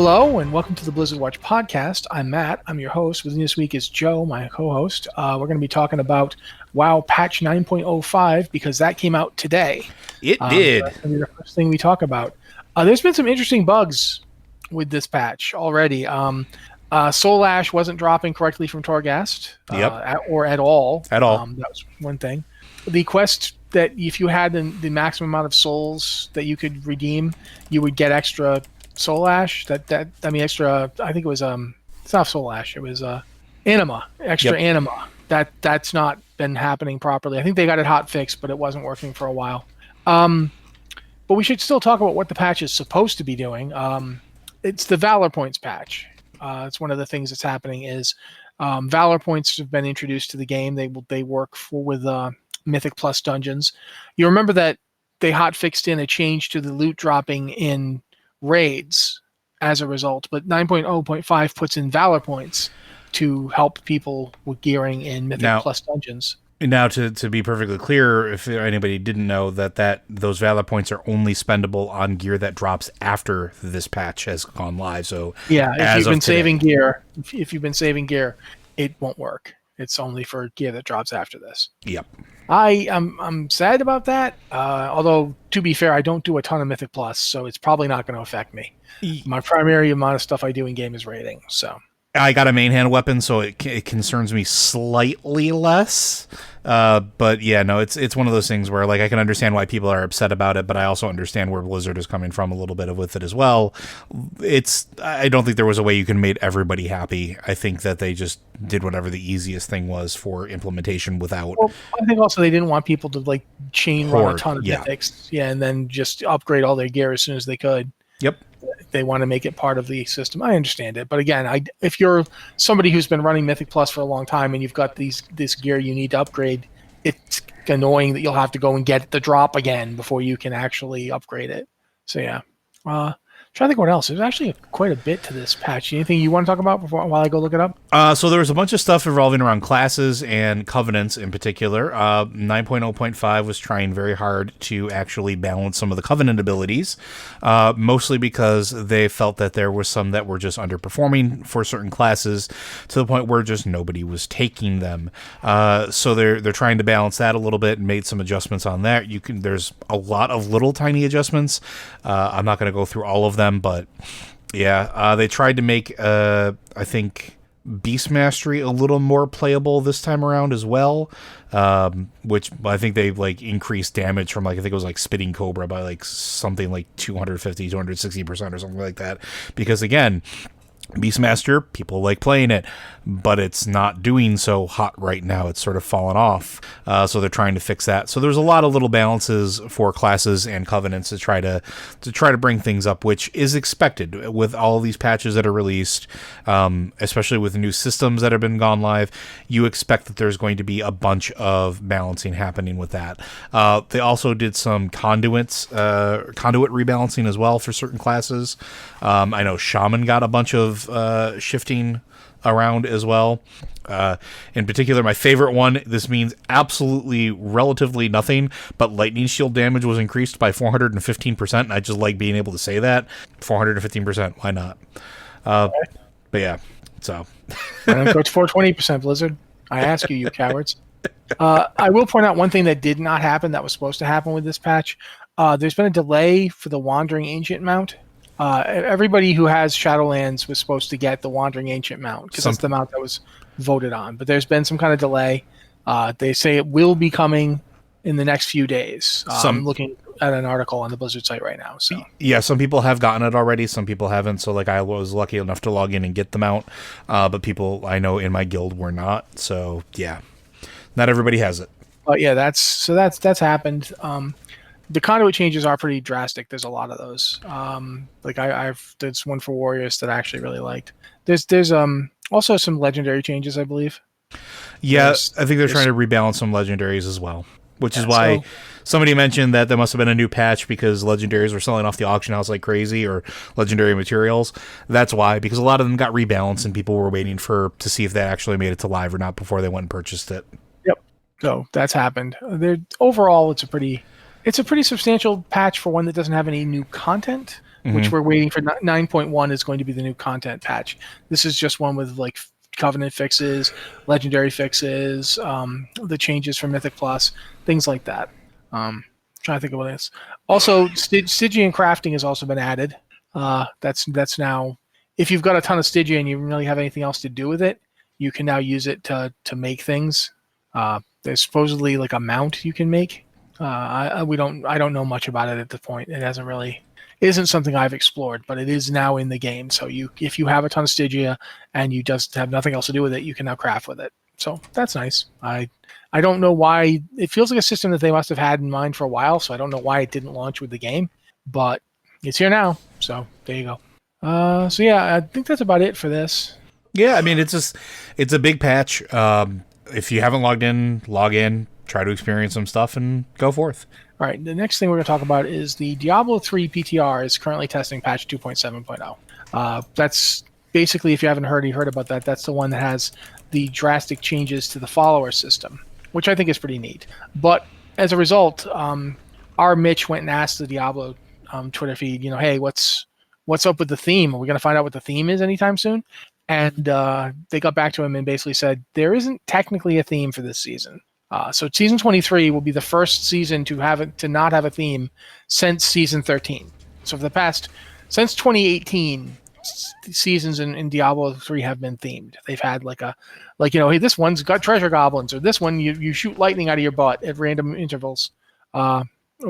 Hello and welcome to the Blizzard Watch podcast. I'm Matt. I'm your host. With me this week is Joe, my co-host. We're going to be talking about WoW patch 9.05 because that came out today. It did. So that's going to be the first thing we talk about. There's been some interesting bugs with this patch already. Soul Ash wasn't dropping correctly from Torghast or at all. At all. That was one thing. The quest that if you had the maximum amount of souls that you could redeem, you would get extra Soul Ash. Extra. I think it was it's not Soul Ash. It was anima. Extra anima. That's not been happening properly. I think they got it hot fixed, but it wasn't working for a while. But we should still talk about what the patch is supposed to be doing. It's the Valor Points patch. It's one of the things that's happening is Valor Points have been introduced to the game. They work with Mythic Plus dungeons. You remember that they hot fixed in a change to the loot dropping in raids as a result, but 9.0.5 puts in Valor Points to help people with gearing in Mythic Plus dungeons. Now, to be perfectly clear, if anybody didn't know, that those Valor Points are only spendable on gear that drops after this patch has gone live. So yeah, if you've been saving gear, it won't work. It's only for gear that drops after this. Yep. I'm sad about that. Although to be fair, I don't do a ton of Mythic Plus, so it's probably not going to affect me. My primary amount of stuff I do in game is raiding. So I got a main hand weapon, so it concerns me slightly less. But yeah, no, it's one of those things where like I can understand why people are upset about it, but I also understand where Blizzard is coming from a little bit with it as well. I don't think there was a way you can make everybody happy. I think that they just did whatever the easiest thing was for implementation without. Well, I think also they didn't want people to like chain run a ton of mythics, and then just upgrade all their gear as soon as they could. Yep. They want to make it part of the system. I understand it, but again, if you're somebody who's been running Mythic Plus for a long time and you've got this gear you need to upgrade, it's annoying that you'll have to go and get the drop again before you can actually upgrade it. So yeah, trying to think what else. There's actually quite a bit to this patch. Anything you want to talk about while I go look it up? So there was a bunch of stuff revolving around classes and covenants in particular. 9.0.5 was trying very hard to actually balance some of the covenant abilities, mostly because they felt that there were some that were just underperforming for certain classes to the point where just nobody was taking them. So they're trying to balance that a little bit and made some adjustments on that. There's a lot of little tiny adjustments. I'm not going to go through all of them, but yeah, they tried to make I think Beast Mastery a little more playable this time around as well, which I think they like increased damage from I think it was like Spitting Cobra by like something like 250-260% or something like that, because again, Beastmaster, people like playing it, but it's not doing so hot right now. It's sort of fallen off. So they're trying to fix that. So there's a lot of little balances for classes and covenants to try to bring things up, which is expected with all these patches that are released, especially with new systems that have been gone live. You expect that there's going to be a bunch of balancing happening with that. They also did some conduit rebalancing as well for certain classes. I know Shaman got a bunch of shifting around as well. In particular, my favorite one, this means absolutely relatively nothing, but lightning shield damage was increased by 415%, and I just like being able to say that. 415%, why not? But yeah, so. Why don't go to 420%, Blizzard? I ask you, you cowards. I will point out one thing that did not happen that was supposed to happen with this patch. There's been a delay for the Wandering Ancient mount. Everybody who has Shadowlands was supposed to get the Wandering Ancient mount because that's the mount that was voted on. But there's been some kind of delay. They say it will be coming in the next few days. I'm looking at an article on the Blizzard site right now. So yeah, some people have gotten it already. Some people haven't. So like I was lucky enough to log in and get the mount. But people I know in my guild were not. So yeah, not everybody has it. But yeah, that's happened. The conduit changes are pretty drastic. There's a lot of those. There's one for warriors that I actually really liked. There's also some legendary changes, I believe. Yeah, I think they're trying to rebalance some legendaries as well, which is why somebody mentioned that there must have been a new patch because legendaries were selling off the auction house like crazy, or legendary materials. That's why, because a lot of them got rebalanced and people were waiting to see if they actually made it to live or not before they went and purchased it. Yep. So that's happened. Overall, it's a pretty substantial patch for one that doesn't have any new content. which we're waiting for. 9.1 is going to be the new content patch. This is just one with like Covenant fixes, legendary fixes, the changes for Mythic Plus, things like that. Trying to think of what it is. Also, Stygian Crafting has also been added. That's now, if you've got a ton of Stygia and you don't really have anything else to do with it, you can now use it to make things. There's supposedly like a mount you can make. I don't know much about it at this point. It isn't something I've explored, but it is now in the game. So if you have a ton of Stygia and you just have nothing else to do with it, you can now craft with it. So that's nice. I don't know why. It feels like a system that they must have had in mind for a while, so I don't know why it didn't launch with the game, but it's here now. So there you go. So yeah, I think that's about it for this. Yeah, I mean, it's a big patch. If you haven't logged in, log in, try to experience some stuff, and go forth. All right, the next thing we're going to talk about is the Diablo 3 PTR is currently testing patch 2.7.0. That's basically, if you haven't heard about that, that's the one that has the drastic changes to the follower system, which I think is pretty neat. But as a result, our Mitch went and asked the Diablo Twitter feed, hey, what's up with the theme? Are we going to find out what the theme is anytime soon? And they got back to him and basically said, there isn't technically a theme for this season. So season 23 will be the first season to not have a theme since season 13. So since 2018, seasons in Diablo 3 have been themed. They've had hey, this one's got treasure goblins, or this one you shoot lightning out of your butt at random intervals, or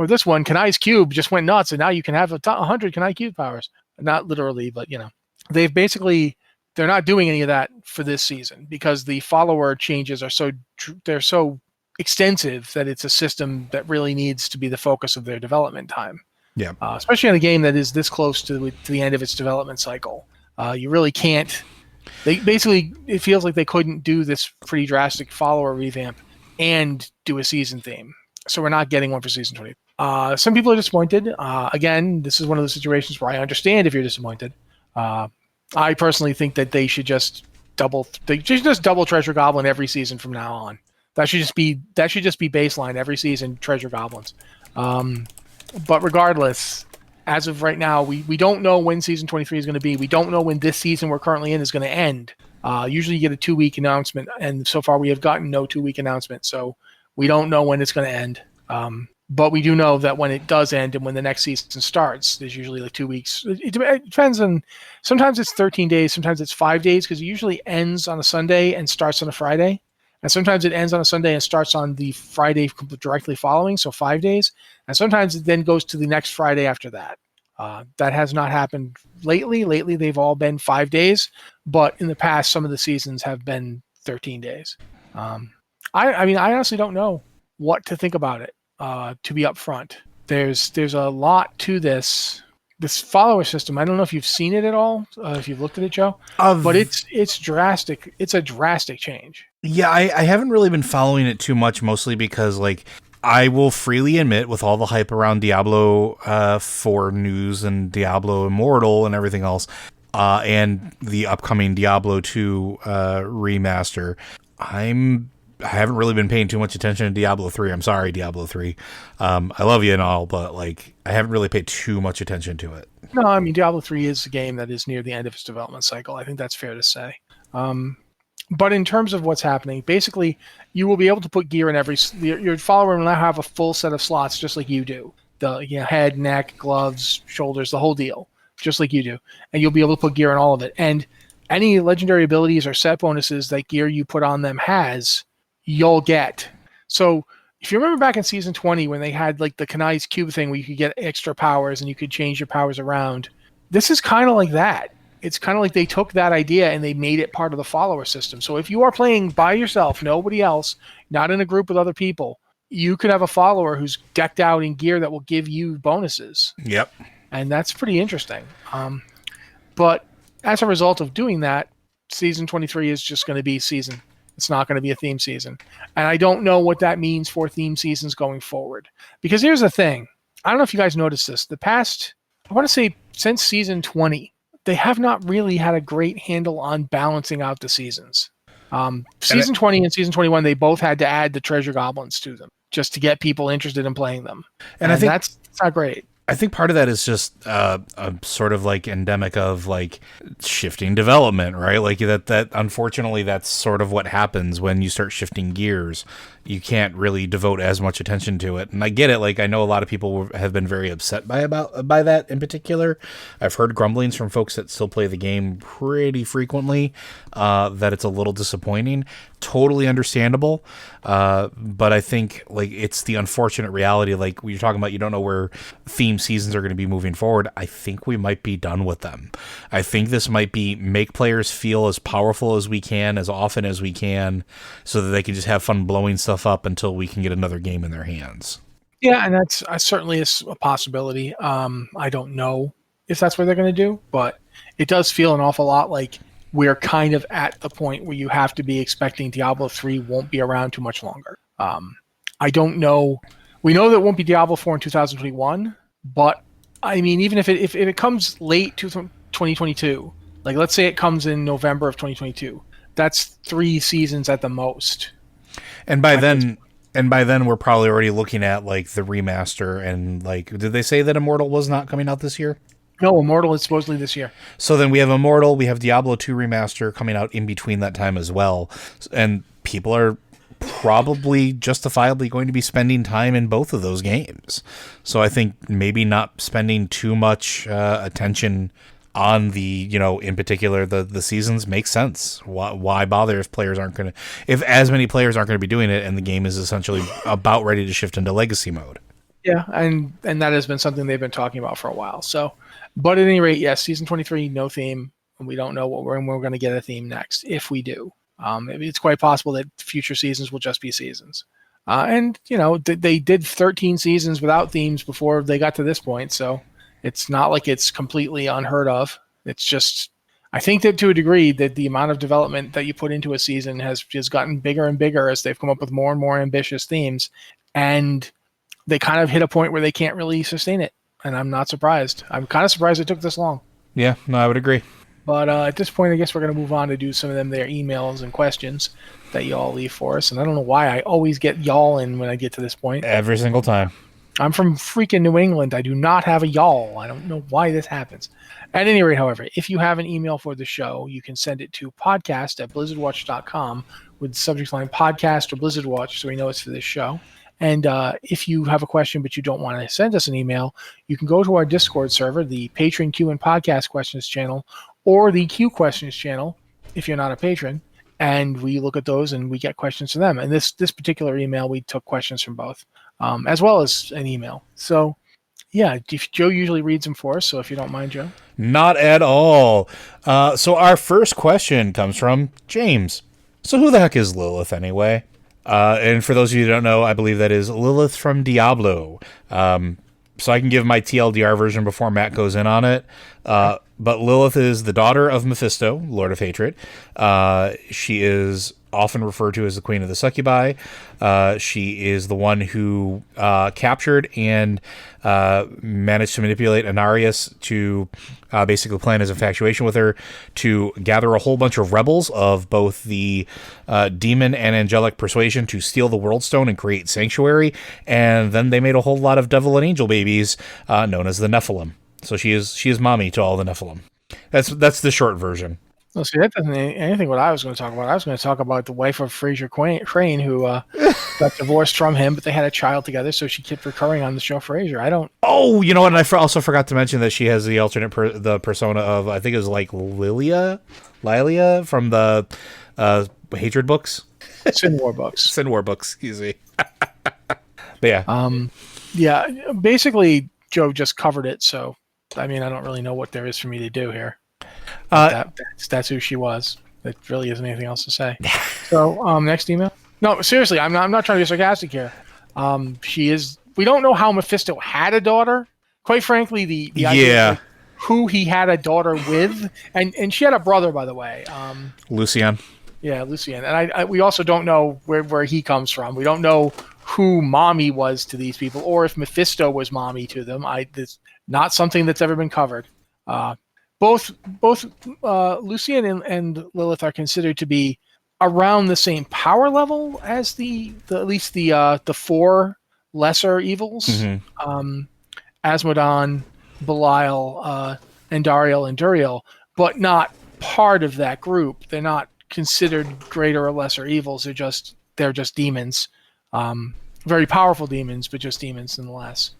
this one Kanai's cube just went nuts, and now you can have 100 Kanai cube powers. Not literally, but they've basically. They're not doing any of that for this season because the follower changes are so extensive that it's a system that really needs to be the focus of their development time. Yeah. Especially on a game that is this close to the end of its development cycle. You really can't. It feels like they couldn't do this pretty drastic follower revamp and do a season theme. So we're not getting one for season 20. Some people are disappointed. Again, this is one of those situations where I understand if you're disappointed. I personally think that they should just double Treasure Goblin every season from now on. That should just be baseline every season, Treasure Goblins. But regardless, as of right now, we don't know when season 23 is going to be. We don't know when this season we're currently in is going to end. Usually you get a 2-week announcement, and so far we have gotten no 2-week announcement, so we don't know when it's going to end. But we do know that when it does end and when the next season starts, there's usually like 2 weeks. It depends on, sometimes it's 13 days, sometimes it's 5 days, because it usually ends on a Sunday and starts on a Friday. And sometimes it ends on a Sunday and starts on the Friday directly following, so 5 days. And sometimes it then goes to the next Friday after that. That has not happened lately. Lately, they've all been 5 days. But in the past, some of the seasons have been 13 days. I honestly don't know what to think about it. To be upfront, there's a lot to this follower system. I don't know if you've seen it at all, if you've looked at it, Joe, but it's drastic. It's a drastic change. Yeah, I haven't really been following it too much, mostly because I will freely admit, with all the hype around Diablo 4 news and Diablo Immortal and everything else, and the upcoming Diablo 2 remaster, I haven't really been paying too much attention to Diablo 3. I'm sorry, Diablo 3. I love you and all, but I haven't really paid too much attention to it. No, I mean, Diablo 3 is a game that is near the end of its development cycle. I think that's fair to say. But in terms of what's happening, basically, you will be able to put gear in your follower will now have a full set of slots just like you do. The head, neck, gloves, shoulders, the whole deal, just like you do. And you'll be able to put gear in all of it. And any legendary abilities or set bonuses that gear you put on them has, you'll get. So if you remember back in season 20 when they had the Kanai's cube thing where you could get extra powers and you could change your powers around, this is kind of like that. It's kind of like they took that idea and they made it part of the follower system. So if you are playing by yourself, nobody else, not in a group with other people, you could have a follower who's decked out in gear that will give you bonuses. Yep. And that's pretty interesting. But as a result of doing that, season 23 is just going to be season. It's not going to be a theme season. And I don't know what that means for theme seasons going forward. Because here's the thing. I don't know if you guys noticed this. The past, I want to say since season 20, they have not really had a great handle on balancing out the seasons. Season 20 and season 21, they both had to add the treasure goblins to them just to get people interested in playing them. And I think that's not great. I think part of that is just a sort of like endemic of like shifting development, right? Like that unfortunately that's sort of what happens when you start shifting gears. You can't really devote as much attention to it. And I get it. Like I know a lot of people have been very upset by that in particular. I've heard grumblings from folks that still play the game pretty frequently that it's a little disappointing. Totally understandable. But I think like it's the unfortunate reality. Like when you're talking about, you don't know where theme seasons are going to be moving forward. I think we might be done with them. I think this might be make players feel as powerful as we can, as often as we can, so that they can just have fun blowing stuff up until we can get another game in their hands. Yeah, and that's certainly is a possibility. I don't know if that's what they're going to do, but it does feel an awful lot like we're kind of at the point where you have to be expecting Diablo 3 won't be around too much longer. I don't know. We know that it won't be Diablo 4 in 2021, but I mean, even if it comes late to 2022, like let's say it comes in November of 2022, that's 3 seasons at the most. And by then we're probably already looking at like the remaster and like, did they say that Immortal was not coming out this year? No, Immortal is supposedly this year. So then we have Immortal, we have Diablo 2 remaster coming out in between that time as well. And people are probably justifiably going to be spending time in both of those games. So I think maybe not spending too much attention on the, in particular, the seasons makes sense. Why bother if as many players aren't going to be doing it and the game is essentially about ready to shift into legacy mode? Yeah, and that has been something they've been talking about for a while. So, but at any rate, yes, season 23, no theme. And we don't know when we're going to get a theme next, if we do. It's quite possible that future seasons will just be seasons. And, they did 13 seasons without themes before they got to this point. So it's not like it's completely unheard of. It's just, I think that to a degree that the amount of development that you put into a season has just gotten bigger and bigger as they've come up with more and more ambitious themes. And they kind of hit a point where they can't really sustain it. And I'm not surprised. I'm kind of surprised it took this long. Yeah, no, I would agree. But at this point, I guess we're going to move on to do some of their emails and questions that y'all leave for us. And I don't know why I always get y'all in when I get to this point. Every single time. I'm from freaking New England. I do not have a y'all. I don't know why this happens. At any rate, however, if you have an email for the show, you can send it to podcast@blizzardwatch.com with the subject line podcast or Blizzard Watch, so we know it's for this show. And if you have a question but you don't want to send us an email, you can go to our Discord server, the Patron Q and Podcast Questions channel, or the Q Questions channel, if you're not a patron, and we look at those and we get questions from them. And this particular email, we took questions from both, as well as an email. So, yeah, Joe usually reads them for us, so if you don't mind, Joe. Not at all. So our first question comes from James. So who the heck is Lilith anyway? And for those of you who don't know, I believe that is Lilith from Diablo. So I can give my TLDR version before Matt goes in on it. But Lilith is the daughter of Mephisto, Lord of Hatred. She is often referred to as the Queen of the Succubi. She is the one who captured and managed to manipulate Anarius to basically plan his infatuation with her, to gather a whole bunch of rebels of both the demon and angelic persuasion to steal the World Stone and create Sanctuary, and then they made a whole lot of devil and angel babies known as the Nephilim. So she is mommy to all the Nephilim. That's the short version. Well, see, that doesn't anything what I was going to talk about. I was going to talk about the wife of Fraser Crane, who got divorced from him, but they had a child together, so she kept recurring on the show Frasier. I don't... Oh, you know what? And I also forgot to mention that she has the alternate the persona of, I think it was like Lilia from the Hatred books. Sin War books. Sin War books, excuse me. But yeah. Yeah, basically, Joe just covered it, so, I mean, I don't really know what there is for me to do here. That's who she was. There really isn't anything else to say. So, next email. No, seriously, I'm not trying to be sarcastic here. She is. We don't know how Mephisto had a daughter. Quite frankly, the idea of who he had a daughter with, and she had a brother, by the way. Lucian. Yeah, Lucian, and we also don't know where he comes from. We don't know who mommy was to these people, or if Mephisto was mommy to them. It's not something that's ever been covered. Both Lucian and Lilith are considered to be around the same power level as at least the 4 lesser evils. Mm-hmm. Asmodon, Belial, Andariel, and Duriel, but not part of that group. They're not considered greater or lesser evils. They're just demons, very powerful demons, but just demons nonetheless.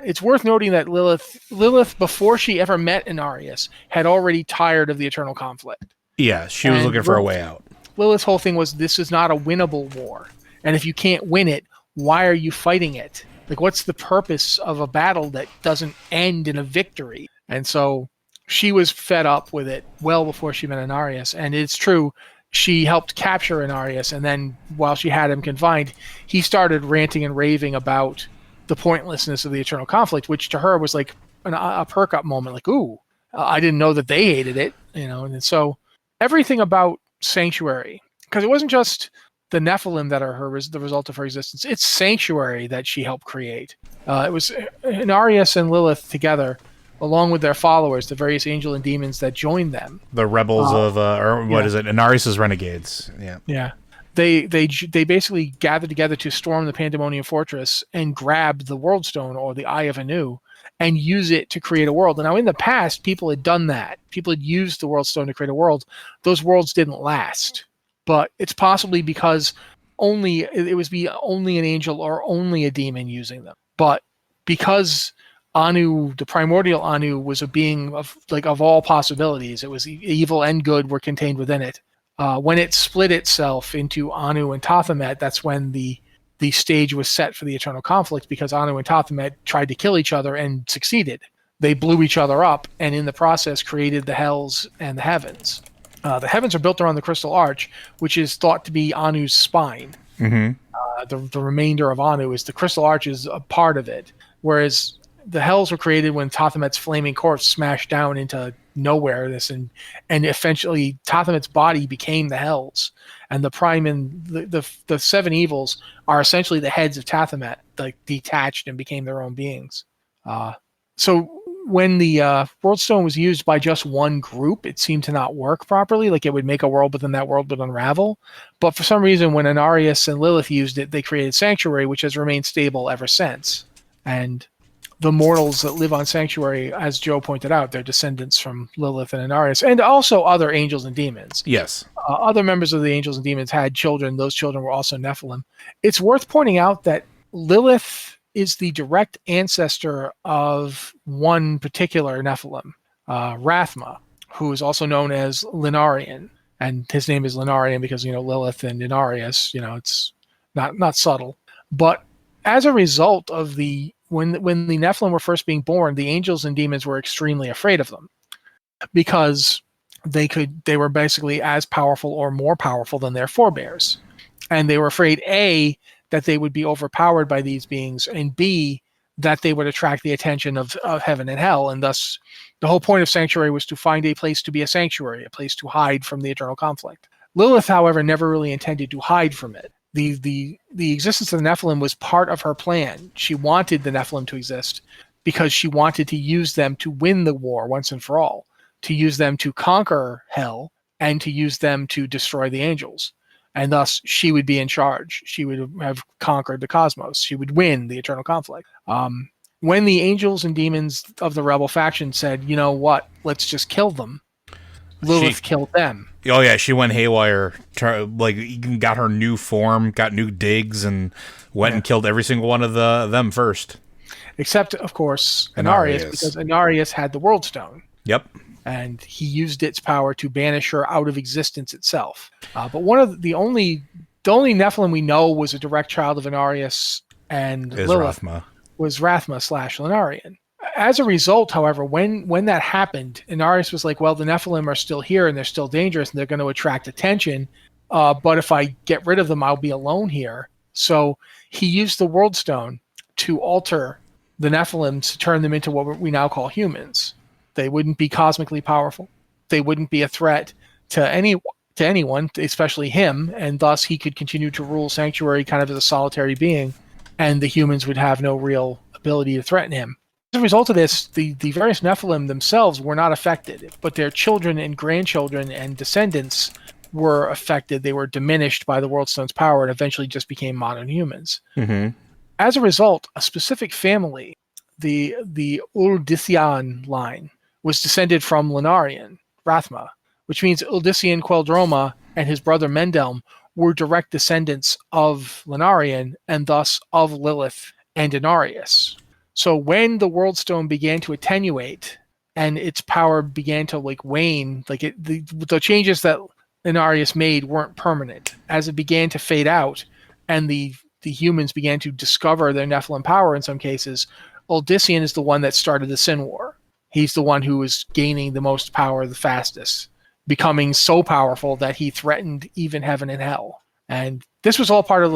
It's worth noting that Lilith, before she ever met Inarius, had already tired of the eternal conflict. Yeah, she was looking for a way out. Lilith's whole thing was, this is not a winnable war, and if you can't win it, why are you fighting it? Like, what's the purpose of a battle that doesn't end in a victory? And so she was fed up with it well before she met Inarius. And it's true, she helped capture Inarius, and then while she had him confined, he started ranting and raving about the pointlessness of the eternal conflict, which to her was like a perk-up moment, like, ooh, I didn't know that they hated it, And so everything about Sanctuary, because it wasn't just the Nephilim that are the result of her existence. It's Sanctuary that she helped create. It was Inarius and Lilith together, along with their followers, the various angel and demons that joined them. The rebels is it? Inarius' renegades. Yeah. Yeah. They basically gathered together to storm the Pandemonium Fortress and grab the World Stone, or the Eye of Anu, and use it to create a world. And now in the past, people had done that. People had used the World Stone to create a world. Those worlds didn't last. But it's possibly because only an angel or only a demon using them. But because Anu, the primordial Anu, was a being of all possibilities, it was evil and good were contained within it. When it split itself into Anu and Tothamet, that's when the stage was set for the eternal conflict, because Anu and Tothamet tried to kill each other and succeeded. They blew each other up, and in the process created the hells and the heavens. The heavens are built around the Crystal Arch, which is thought to be Anu's spine. Mm-hmm. The remainder of Anu is the Crystal Arch is a part of it, whereas the hells were created when Tothamet's flaming corpse smashed down into nowhereness, and eventually Tothamet's body became the hells, and the prime and the seven evils are essentially the heads of Tothamet, like detached and became their own beings. So when the World Stone was used by just one group, it seemed to not work properly. Like, it would make a world, but then that world would unravel. But for some reason, when Inarius and Lilith used it, they created Sanctuary, which has remained stable ever since. And the mortals that live on Sanctuary, as Joe pointed out, they're descendants from Lilith and Inarius, and also other angels and demons. Yes. Other members of the angels and demons had children. Those children were also Nephilim. It's worth pointing out that Lilith is the direct ancestor of one particular Nephilim, Rathma, who is also known as Linarian. And his name is Linarian because, Lilith and Inarius, it's not subtle. But as a result of when the Nephilim were first being born, the angels and demons were extremely afraid of them, because they were basically as powerful or more powerful than their forebears. And they were afraid, A, that they would be overpowered by these beings, and B, that they would attract the attention of heaven and hell. And thus, the whole point of Sanctuary was to find a place to be a sanctuary, a place to hide from the eternal conflict. Lilith, however, never really intended to hide from it. The existence of the Nephilim was part of her plan. She wanted the Nephilim to exist because she wanted to use them to win the war once and for all, to use them to conquer hell, and to use them to destroy the angels. And thus, she would be in charge. She would have conquered the cosmos. She would win the eternal conflict. When the angels and demons of the rebel faction said, you know what, let's just kill them, Lilith killed them. Oh yeah, she went haywire. Got her new form, got new digs, and went and killed every single one of them first. Except, of course, Inarius, because Inarius had the World Stone. Yep. And he used its power to banish her out of existence itself. But one of the only Nephilim we know was a direct child of Inarius and Lilith was Rathma / Linarian. As a result, however, when that happened, Inarius was like, well, the Nephilim are still here and they're still dangerous and they're going to attract attention. But if I get rid of them, I'll be alone here. So he used the World Stone to alter the Nephilim to turn them into what we now call humans. They wouldn't be cosmically powerful. They wouldn't be a threat to anyone, especially him, and thus he could continue to rule Sanctuary kind of as a solitary being, and the humans would have no real ability to threaten him. As a result of this, the various Nephilim themselves were not affected, but their children and grandchildren and descendants were affected. They were diminished by the World Stone's power and eventually just became modern humans. Mm-hmm. As a result, a specific family, the Uldician line was descended from Lunarian, Rathma, which means Uldician Queldroma and his brother Mendelm were direct descendants of Lunarian and thus of Lilith and Inarius. So when the World Stone began to attenuate and its power began to wane, the changes that Inarius made weren't permanent. As it began to fade out and the humans began to discover their Nephilim power in some cases, Uldician is the one that started the Sin War. He's the one who was gaining the most power the fastest, becoming so powerful that he threatened even heaven and hell. And this was all part of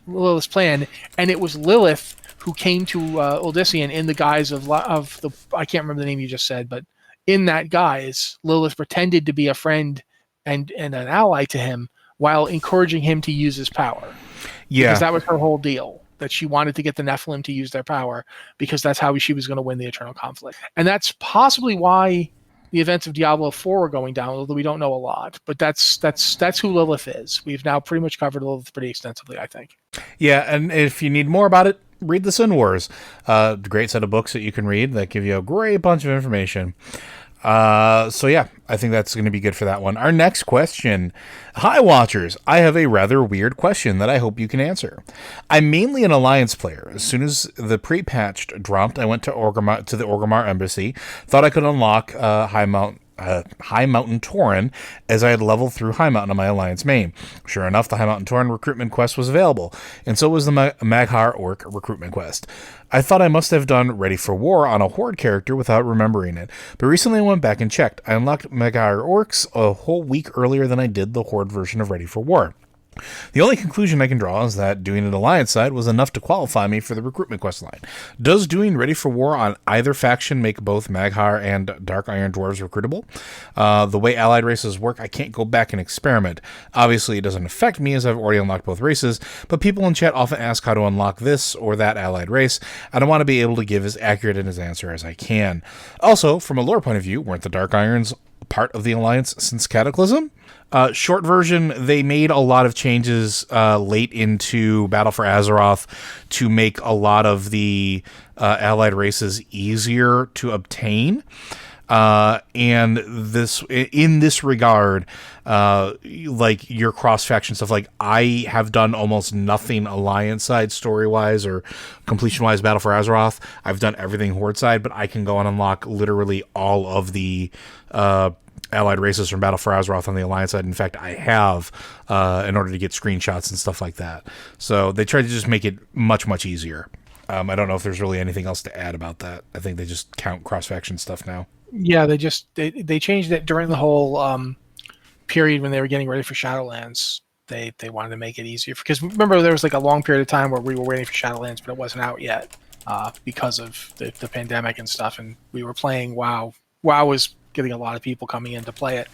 Lilith's plan, and it was Lilith who came to Uldician in the guise of the, I can't remember the name you just said, but in that guise, Lilith pretended to be a friend and an ally to him while encouraging him to use his power. Yeah. Because that was her whole deal, that she wanted to get the Nephilim to use their power because that's how she was going to win the eternal conflict. And that's possibly why the events of Diablo 4 are going down, although we don't know a lot. But that's who Lilith is. We've now pretty much covered Lilith pretty extensively, I think. Yeah, and if you need more about it, read the Sin Wars. Great set of books that you can read that give you a great bunch of information. So yeah, I think that's going to be good for that one. Our next question. Hi, Watchers. I have a rather weird question that I hope you can answer. I'm mainly an Alliance player. As soon as the pre-patched dropped, I went to the Orgrimmar Embassy, thought I could unlock High Mountain Tauren, as I had leveled through High Mountain on my Alliance main. Sure enough, the High Mountain Tauren recruitment quest was available, and so was the Maghar Orc recruitment quest. I thought I must have done Ready for War on a Horde character without remembering it, but recently I went back and checked. I unlocked Maghar Orcs a whole week earlier than I did the Horde version of Ready for War. The only conclusion I can draw is that doing an Alliance side was enough to qualify me for the recruitment quest line. Does doing Ready for War on either faction make both Maghar and Dark Iron Dwarves recruitable? The way allied races work, I can't go back and experiment. Obviously, it doesn't affect me as I've already unlocked both races, but people in chat often ask how to unlock this or that allied race. I don't want to be able to give as accurate an answer as I can. Also, from a lore point of view, weren't the Dark Irons part of the Alliance since Cataclysm? Short version, they made a lot of changes late into Battle for Azeroth to make a lot of the allied races easier to obtain. And this, in this regard, like your cross-faction stuff, like I have done almost nothing Alliance side story-wise or completion-wise Battle for Azeroth. I've done everything Horde side, but I can go and unlock literally all of the allied races from Battle for Azeroth on the Alliance side. In fact, I have in order to get screenshots and stuff like that. So they tried to just make it much, much easier. I don't know if there's really anything else to add about that. I think they just count cross-faction stuff now. Yeah, they changed it during the whole period when they were getting ready for Shadowlands. They wanted to make it easier because remember there was like a long period of time where we were waiting for Shadowlands, but it wasn't out yet because of the pandemic and stuff, and we were playing WoW. WoW was getting a lot of people coming in to play it,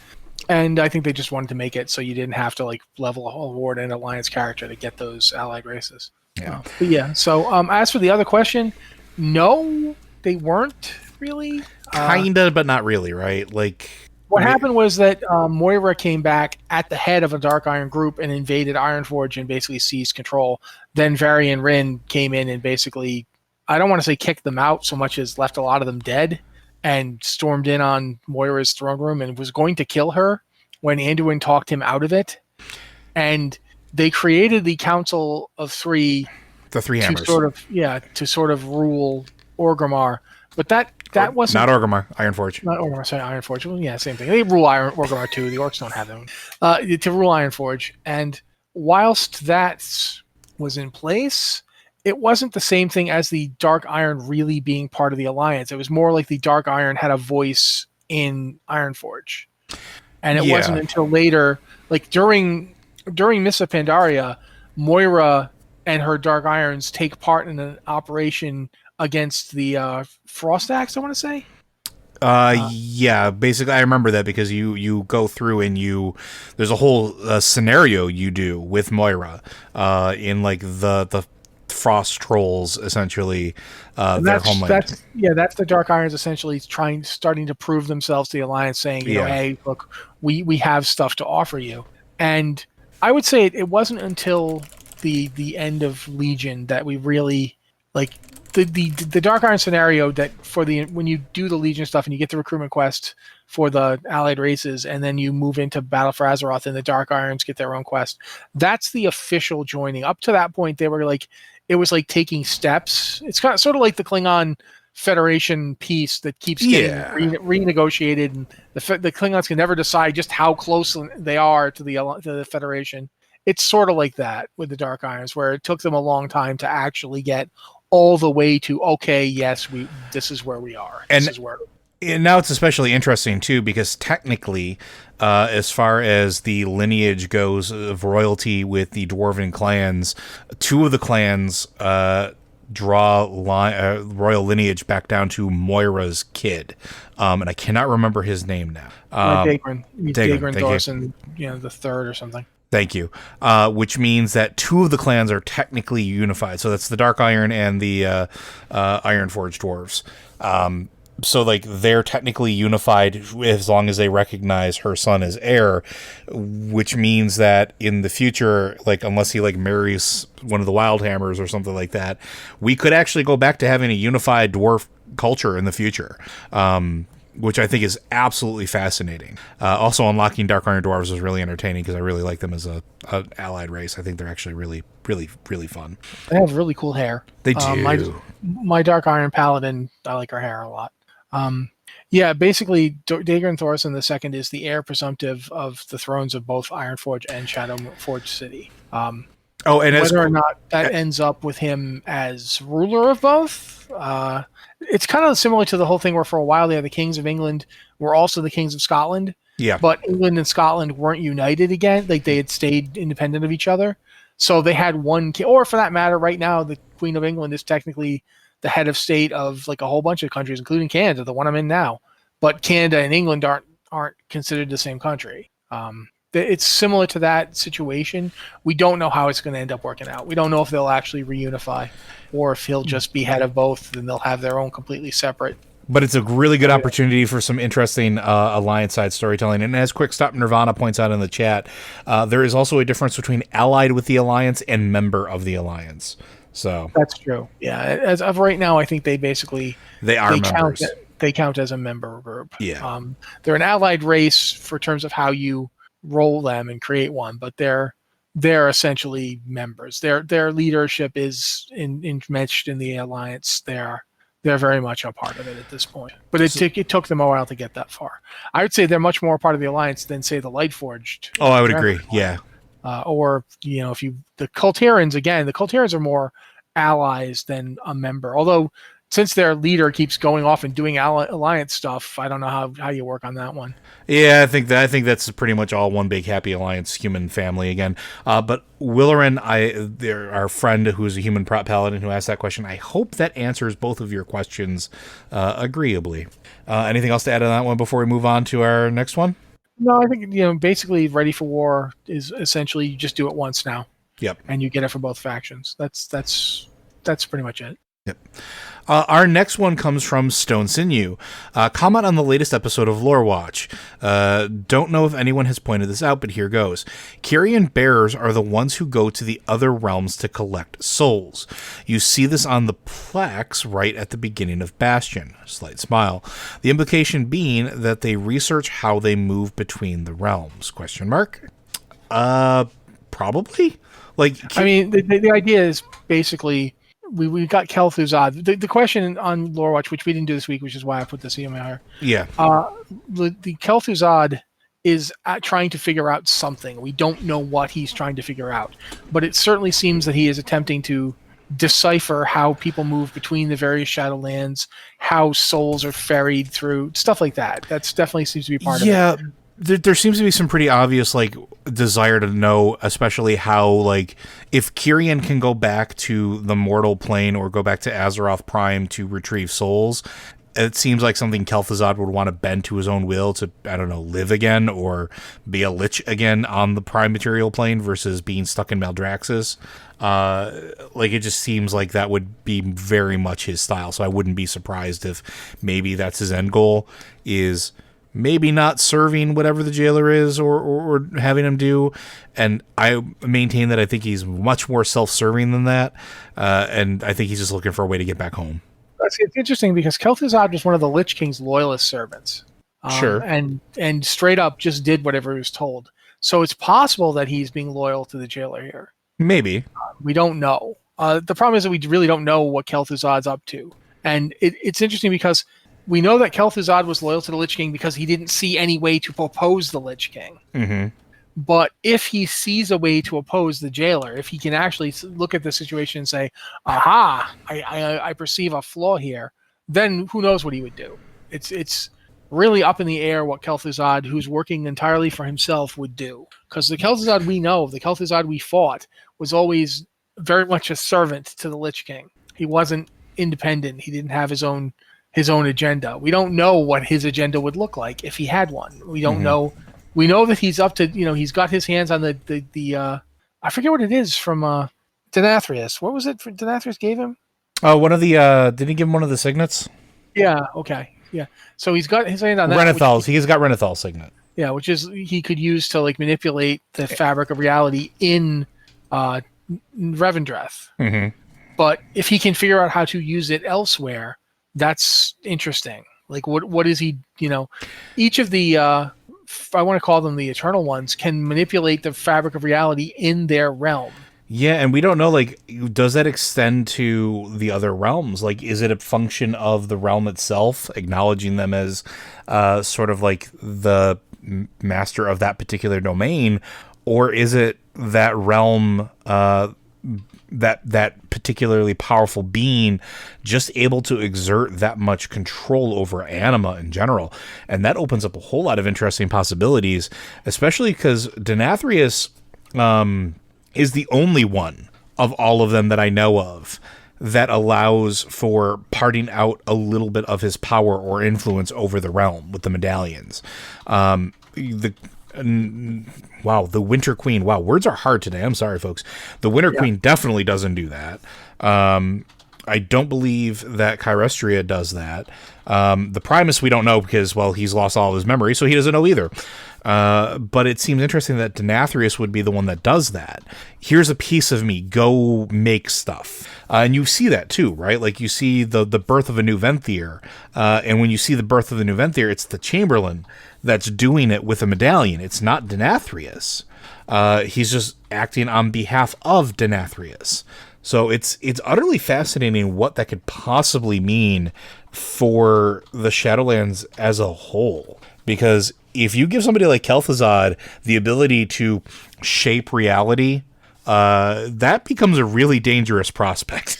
and I think they just wanted to make it so you didn't have to like level a whole Horde and Alliance character to get those allied races. Yeah. But yeah. So as for the other question, no, they weren't really. Kinda, but not really, right? Like what happened was that Moira came back at the head of a Dark Iron group and invaded Ironforge and basically seized control. Then Varian Rin came in and basically, I don't want to say kicked them out so much as left a lot of them dead and stormed in on Moira's throne room and was going to kill her when Anduin talked him out of it. And they created the Council of Three, the Three Hammers, to sort of rule Orgrimmar. But that wasn't not Orgrimmar, Ironforge. Not Orgrimmar, sorry, Ironforge. Well, yeah, same thing. They rule Orgrimmar too. The orcs don't have them. To rule Ironforge, and whilst that was in place, it wasn't the same thing as the Dark Iron really being part of the Alliance. It was more like the Dark Iron had a voice in Ironforge, and it wasn't until later, like during Mists of Pandaria, Moira and her Dark Irons take part in an operation against the Frost Axe, I want to say. Yeah, basically I remember that because you go through and there's a whole scenario you do with Moira in like the Frost Trolls, essentially, their homeland. That's the Dark Irons essentially starting to prove themselves to the Alliance, saying, you know, hey, look, we have stuff to offer you. And I would say it wasn't until the end of Legion that we really, like, the Dark Iron scenario that for the when you do the Legion stuff and you get the recruitment quest for the allied races, and then you move into Battle for Azeroth and the Dark Irons get their own quest. That's the official joining. Up to that point, they were like, it was like taking steps. It's kind of sort of like the Klingon Federation peace that keeps getting renegotiated, and the Klingons can never decide just how close they are to the Federation. It's sort of like that with the Dark Irons, where it took them a long time to actually get all the way to, okay, yes, this is where we are. This is where. And now it's especially interesting too, because technically, as far as the lineage goes of royalty with the dwarven clans, two of the clans draw royal lineage back down to Moira's kid, and I cannot remember his name now. Daegrin Thorson, the third or something. Thank you. Which means that two of the clans are technically unified. So that's the Dark Iron and the Ironforged dwarves. So like they're technically unified as long as they recognize her son as heir, which means that in the future, like unless he like marries one of the Wildhammers or something like that, we could actually go back to having a unified dwarf culture in the future. Which I think is absolutely fascinating. Also, unlocking Dark Iron Dwarves was really entertaining because I really like them as a allied race. I think they're actually really, really, really fun. They have really cool hair. They do. My Dark Iron Paladin, I like her hair a lot. Basically, Daegrin Thorson II is the heir presumptive of the thrones of both Ironforge and Shadowforge City. And whether or not that ends up with him as ruler of both, it's kind of similar to the whole thing where for a while there, the kings of England were also the kings of Scotland. Yeah. But England and Scotland weren't united again. Like they had stayed independent of each other. So they had one king, or for that matter, right now, the Queen of England is technically the head of state of like a whole bunch of countries, including Canada, the one I'm in now. But Canada and England aren't considered the same country. It's similar to that situation. We don't know how it's going to end up working out. We don't know if they'll actually reunify or if he'll just be head of both and they'll have their own completely separate. But it's a really good opportunity for some interesting alliance side storytelling. And as Quick Stop Nirvana points out in the chat, there is also a difference between allied with the alliance and member of the alliance. So that's true. Yeah. As of right now, I think they are members. They count as a member group. Yeah. They're an allied race for terms of how you roll them and create one, but they're essentially members. Their leadership is enmeshed in the alliance. They're very much a part of it at this point. But it took them a while to get that far. I would say they're much more a part of the alliance than say the Lightforged. Oh, I would agree. Yeah. Or the Kultirans are more allies than a member. Although since their leader keeps going off and doing alliance stuff, I don't know how you work on that one. Yeah, I think that's pretty much all one big happy alliance human family again. But Willerin, our friend who's a human prop paladin who asked that question, I hope that answers both of your questions agreeably. Anything else to add on that one before we move on to our next one? No, I think basically Ready for War is essentially you just do it once now. Yep. And you get it for both factions. That's pretty much it. Yep. Our next one comes from Stone Sinew. Comment on the latest episode of Lore Watch. Don't know if anyone has pointed this out, but here goes. Kyrian bearers are the ones who go to the other realms to collect souls. You see this on the plaques right at the beginning of Bastion. Slight smile. The implication being that they research how they move between the realms. Question mark? Probably. The idea is basically we got Kel'Thuzad. The question on Lore Watch, which we didn't do this week, which is why I put this in here. Yeah. The Kel'Thuzad is trying to figure out something. We don't know what he's trying to figure out, but it certainly seems that he is attempting to decipher how people move between the various Shadowlands, how souls are ferried through, stuff like that. That's definitely seems to be part of it. Yeah. There seems to be some pretty obvious desire to know, especially how if Kyrian can go back to the mortal plane or go back to Azeroth Prime to retrieve souls, it seems like something Kel'Thuzad would want to bend to his own will to, I don't know, live again or be a lich again on the Prime material plane versus being stuck in Maldraxxus. It just seems like that would be very much his style. So I wouldn't be surprised if maybe that's his end goal is maybe not serving whatever the jailer is or having him do. And I maintain that I think he's much more self-serving than that. And I think he's just looking for a way to get back home. It's interesting because Kel'Thuzad was one of the Lich King's loyalist servants. Sure. And straight up just did whatever he was told. So it's possible that he's being loyal to the jailer here. Maybe. We don't know. The problem is that we really don't know what Kel'Thuzad's up to. And it's interesting because we know that Kel'Thuzad was loyal to the Lich King because he didn't see any way to oppose the Lich King. Mm-hmm. But if he sees a way to oppose the jailer, if he can actually look at the situation and say, aha, I perceive a flaw here, then who knows what he would do. It's really up in the air what Kel'Thuzad, who's working entirely for himself, would do. Because the Kel'Thuzad we know, the Kel'Thuzad we fought, was always very much a servant to the Lich King. He wasn't independent. He didn't have his own agenda. We don't know what his agenda would look like if he had one. We don't know. We know that he's up to, he's got his hands on the I forget what it is from Denathrius. What was it Denathrius gave him? Oh, one of the did he give him one of the signets? Yeah, okay. Yeah. So he's got his hand on that. Renethal's. He's got Renethal's signet. Yeah, which is he could use to manipulate the fabric of reality in Revendreth. Mm-hmm. But if he can figure out how to use it elsewhere, that's interesting. Like what is he, each of the I want to call them the Eternal Ones can manipulate the fabric of reality in their realm. Yeah, and we don't know, does that extend to the other realms? Is it a function of the realm itself, acknowledging them as sort of like the master of that particular domain, or is it that realm, that particularly powerful being just able to exert that much control over anima in general? And that opens up a whole lot of interesting possibilities, especially because Denathrius is the only one of all of them that I know of that allows for parting out a little bit of his power or influence over the realm with the medallions. The Winter Queen. Wow, words are hard today. I'm sorry, folks. The Winter Queen definitely doesn't do that. I don't believe that Chirestria does that. The Primus we don't know because, he's lost all of his memory, so he doesn't know either. But it seems interesting that Denathrius would be the one that does that. Here's a piece of me. Go make stuff. And you see that too, right? You see the birth of a new Venthyr. And when you see the birth of the new Venthyr, it's the Chamberlain that's doing it with a medallion. It's not Denathrius. He's just acting on behalf of Denathrius. So it's utterly fascinating what that could possibly mean for the Shadowlands as a whole. Because if you give somebody like Kel'Thuzad the ability to shape reality, that becomes a really dangerous prospect.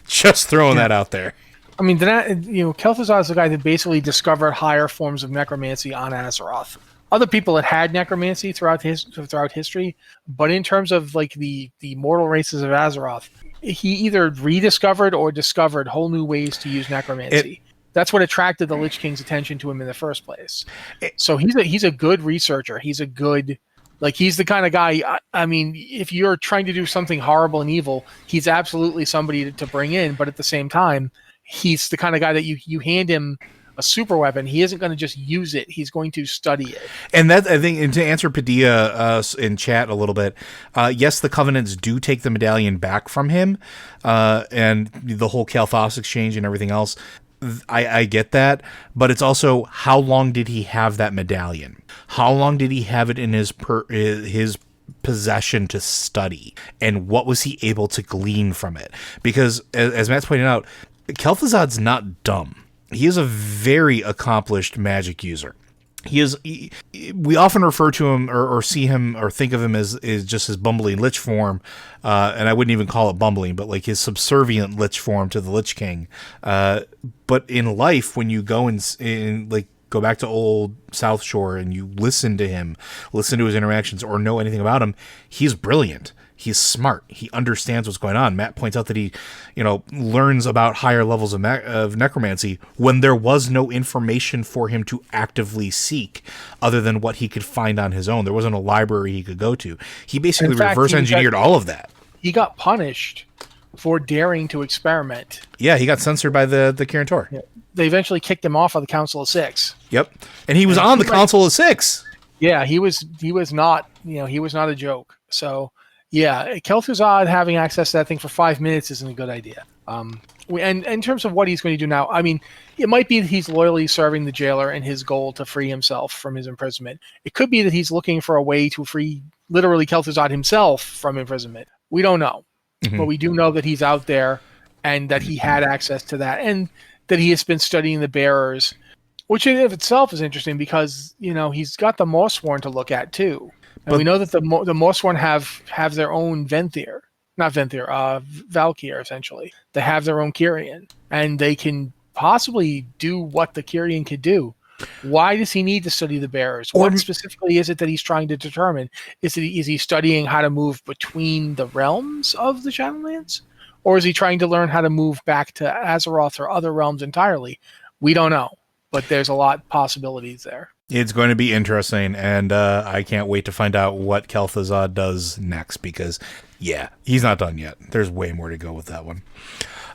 Just throwing that out there. I mean, Kel'Thuzad is the guy that basically discovered higher forms of necromancy on Azeroth. Other people had necromancy throughout history, but in terms of the mortal races of Azeroth, he either rediscovered or discovered whole new ways to use necromancy. That's what attracted the Lich King's attention to him in the first place. So he's a good researcher. He's a good, he's the kind of guy. I mean, if you're trying to do something horrible and evil, he's absolutely somebody to bring in. But at the same time, he's the kind of guy that you hand him a super weapon, he isn't going to just use it. He's going to study it. And that, I think, and to answer Padilla in chat a little bit, yes, the Covenants do take the medallion back from him, and the whole Kalthos exchange and everything else. I get that, but it's also, how long did he have that medallion? How long did he have it in his possession to study? And what was he able to glean from it? Because, as Matt's pointed out, Kel'Thuzad's not dumb. He is a very accomplished magic user. We often refer to him or see him or think of him as just his bumbling lich form, and I wouldn't even call it bumbling, but his subservient lich form to the Lich King. But in life, when you go and go back to old South Shore and you listen to him, listen to his interactions, or know anything about him, he's brilliant. He's smart. He understands what's going on. Matt points out that he, learns about higher levels of necromancy when there was no information for him to actively seek other than what he could find on his own. There wasn't a library he could go to. He basically reverse engineered all of that. He got punished for daring to experiment. Yeah, he got censored by the Kirin Tor. Yeah. they eventually kicked him off of the Council of Six. Yep. And he was on the Council of Six. Yeah, he was not, he was not a joke. So, yeah, Kel'Thuzad having access to that thing for 5 minutes isn't a good idea. And in terms of what he's going to do now, I mean, it might be that he's loyally serving the jailer and his goal to free himself from his imprisonment. It could be that he's looking for a way to free literally Kel'Thuzad himself from imprisonment. We don't know. But we do know that he's out there and that he had access to that and that he has been studying the bearers, which in of itself is interesting because, he's got the Morsworn to look at too. And we know that the Morsworn have their own Venthyr. Not Venthyr, Valkyr, essentially. They have their own Kyrian, and they can possibly do what the Kyrian could do. Why does he need to study the bearers? What specifically is it that he's trying to determine? Is he studying how to move between the realms of the Shadowlands? Or is he trying to learn how to move back to Azeroth or other realms entirely? We don't know, but there's a lot of possibilities there. It's going to be interesting, and I can't wait to find out what Kel'Thuzad does next, because, yeah, he's not done yet. There's way more to go with that one.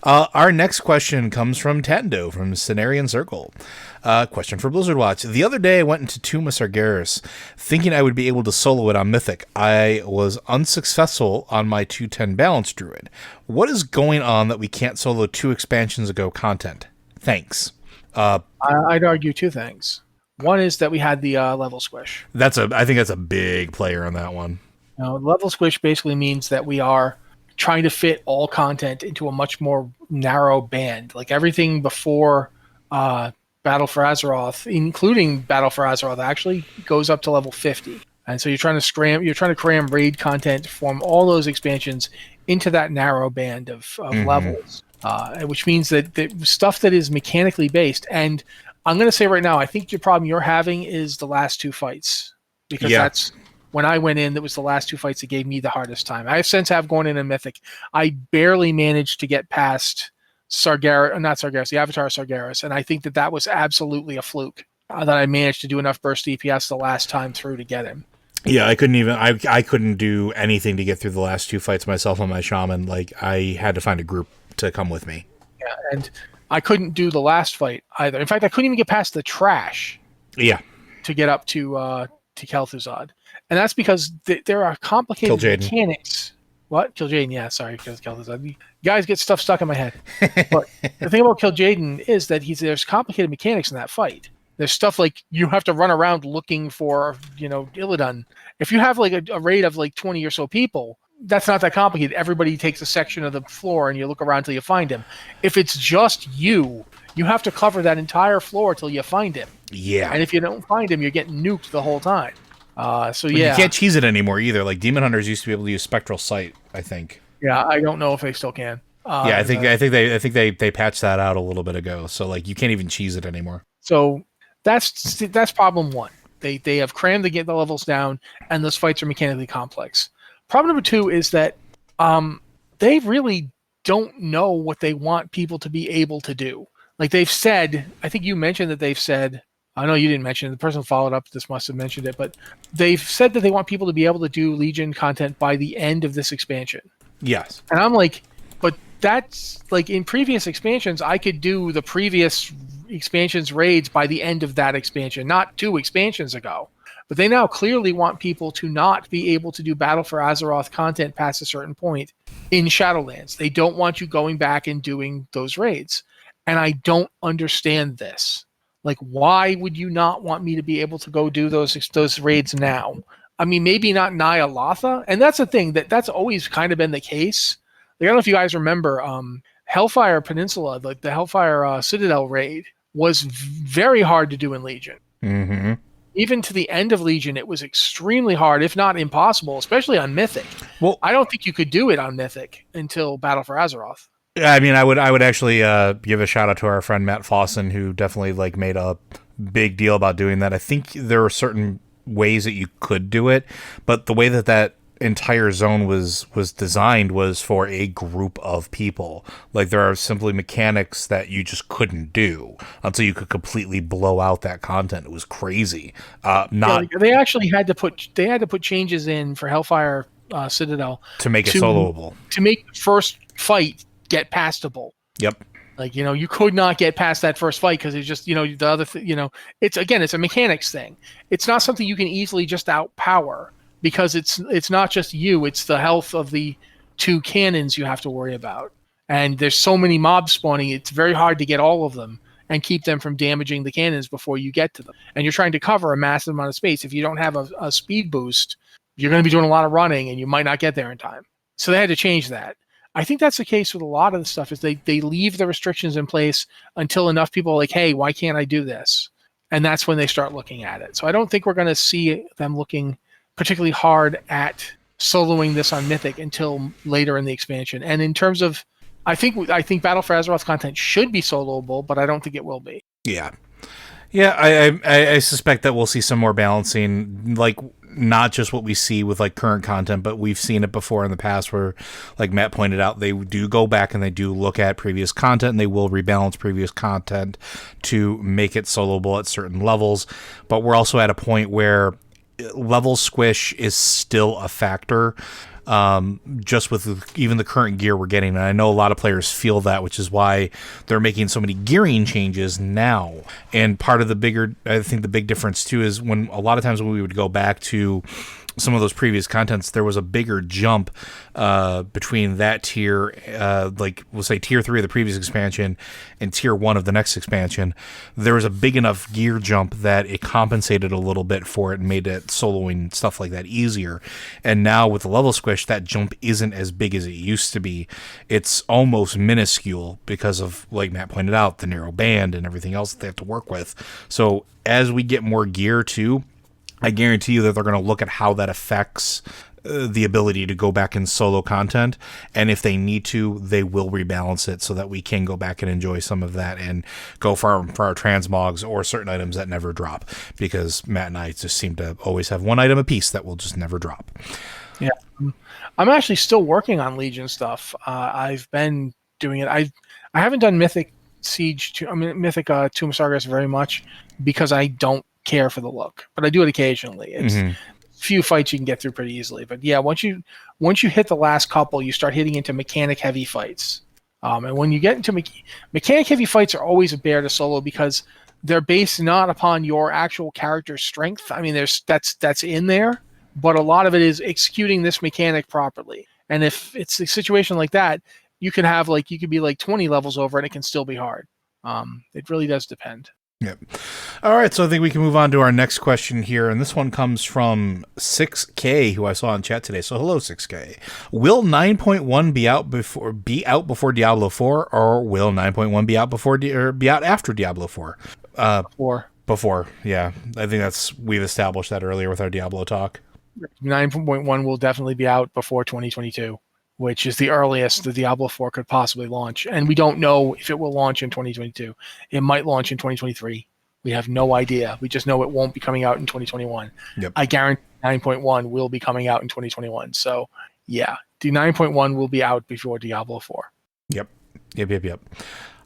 Our next question comes from Tando from Cenarian Circle. Question for Blizzard Watch. The other day I went into Tomb of Sargeras thinking I would be able to solo it on Mythic. I was unsuccessful on my 210 balance druid. What is going on that we can't solo 2 expansions ago content? Thanks. I'd argue 2 things. One is that we had the level squish. I think that's a big player on that one. Level squish basically means that we are trying to fit all content into a much more narrow band. Like everything before Battle for Azeroth, including Battle for Azeroth, actually goes up to level 50. And so you're trying to cram raid content from all those expansions into that narrow band of levels, which means that the stuff that is mechanically based, and I'm going to say right now, I think the problem you're having is the last 2 fights, because that's when I went in. That was the last 2 fights that gave me the hardest time. I since have gone in Mythic. I barely managed to get past the Avatar Sargeras, and I think that was absolutely a fluke that I managed to do enough burst DPS the last time through to get him. Yeah, I couldn't do anything to get through the last 2 fights myself on my shaman. Like, I had to find a group to come with me. Yeah, and I couldn't do the last fight either. In fact, I couldn't even get past the trash. Yeah. To get up to Kel'Thuzad. And that's because there are complicated mechanics. What? Kil'jaeden, yeah, sorry, because Kel'Thuzad. You guys get stuff stuck in my head. But the thing about Kil'jaeden is that there's complicated mechanics in that fight. There's stuff like you have to run around looking for, Illidan. If you have like a raid of like 20 or so people, that's not that complicated. Everybody takes a section of the floor and you look around till you find him. If it's just you have to cover that entire floor till you find him. Yeah. And if you don't find him, you're getting nuked the whole time. You can't cheese it anymore either. Like Demon Hunters used to be able to use Spectral Sight, I think. Yeah, I don't know if they still can. I think they patched that out a little bit ago. So like you can't even cheese it anymore. So that's problem 1. They have crammed to get the levels down, and those fights are mechanically complex. Problem number 2 is that they really don't know what they want people to be able to do. Like they've said, I think you mentioned that they've said, I know you didn't mention it, the person who followed up this must have mentioned it, but they've said that they want people to be able to do Legion content by the end of this expansion. Yes. And I'm like, but that's like in previous expansions, I could do the previous expansions raids by the end of that expansion, not 2 expansions ago. But they now clearly want people to not be able to do Battle for Azeroth content past a certain point in Shadowlands. They don't want you going back and doing those raids. And I don't understand this. Like, why would you not want me to be able to go do those raids now? I mean, maybe not Ny'alotha. And that's the thing, that's always kind of been the case. Like, I don't know if you guys remember, Hellfire Peninsula, like the Hellfire Citadel raid, was very hard to do in Legion. Mm-hmm. Even to the end of Legion, it was extremely hard, if not impossible, especially on Mythic. Well, I don't think you could do it on Mythic until Battle for Azeroth. I mean, I would actually give a shout out to our friend Matt Fossen, who definitely like made a big deal about doing that. I think there are certain ways that you could do it, but the way that entire zone was designed was for a group of people. Like there are simply mechanics that you just couldn't do until you could completely blow out that content. It was crazy. They actually had to put changes in for Hellfire Citadel to make it soloable, to make the first fight get pastable. Yep. Like, you could not get past that first fight because it's just, the other, it's a mechanics thing. It's not something you can easily just outpower because it's not just you, it's the health of the two cannons you have to worry about. And there's so many mobs spawning, it's very hard to get all of them and keep them from damaging the cannons before you get to them. And you're trying to cover a massive amount of space. If you don't have a speed boost, you're going to be doing a lot of running and you might not get there in time. So they had to change that. I think that's the case with a lot of the stuff is they leave the restrictions in place until enough people are like, hey, why can't I do this? And that's when they start looking at it. So I don't think we're going to see them looking particularly hard at soloing this on Mythic until later in the expansion. And in terms of, I think Battle for Azeroth content should be soloable, but I don't think it will be. Yeah. Yeah, I suspect that we'll see some more balancing, like not just what we see with like current content, but we've seen it before in the past where, like Matt pointed out, they do go back and they do look at previous content and they will rebalance previous content to make it soloable at certain levels. But we're also at a point where level squish is still a factor. Just with even the current gear we're getting. And I know a lot of players feel that, which is why they're making so many gearing changes now. And part of I think the big difference too is when a lot of times when we would go back to some of those previous contents, there was a bigger jump between that tier, like we'll say tier 3 of the previous expansion and tier 1 of the next expansion. There was a big enough gear jump that it compensated a little bit for it and made it soloing stuff like that easier. And now with the level squish, that jump isn't as big as it used to be. It's almost minuscule because of, like Matt pointed out, the narrow band and everything else that they have to work with. So as we get more gear too, I guarantee you that they're going to look at how that affects the ability to go back in solo content. And if they need to, they will rebalance it so that we can go back and enjoy some of that and go for our transmogs or certain items that never drop. Because Matt and I just seem to always have one item apiece that will just never drop. Yeah. I'm actually still working on Legion stuff. I've been doing it. I haven't done Mythic Mythic Tomb of Sargeras very much because I don't care for the look, but I do it occasionally. It's few fights you can get through pretty easily, but yeah, once you hit the last couple, you start hitting into mechanic heavy fights, and when you get into mechanic heavy fights are always a bear to solo because they're based not upon your actual character's strength. I mean, that's in there, but a lot of it is executing this mechanic properly. And if it's a situation like that, you could be like 20 levels over and it can still be hard. It really does depend. Yep. All right, so I think we can move on to our next question here, and this one comes from 6K, who I saw in chat today. So hello, 6K. Will 9.1 be out before Diablo 4, or will 9.1 be out after Diablo 4? Before, yeah. I think we've established that earlier with our Diablo talk. 9.1 will definitely be out before 2022, which is the earliest the Diablo 4 could possibly launch. And we don't know if it will launch in 2022. It might launch in 2023. We have no idea. We just know it won't be coming out in 2021. Yep. I guarantee 9.1 will be coming out in 2021. So, yeah, the 9.1 will be out before Diablo 4. Yep.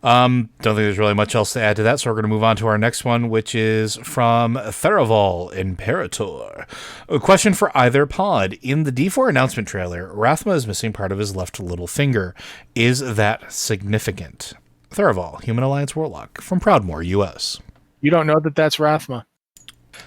Don't think there's really much else to add to that, so we're going to move on to our next one, which is from Theraval Imperator. A question for either pod. In the D4 announcement trailer, Rathma is missing part of his left little finger. Is that significant? Theraval, Human Alliance Warlock, from Proudmoore, U.S. You don't know that that's Rathma.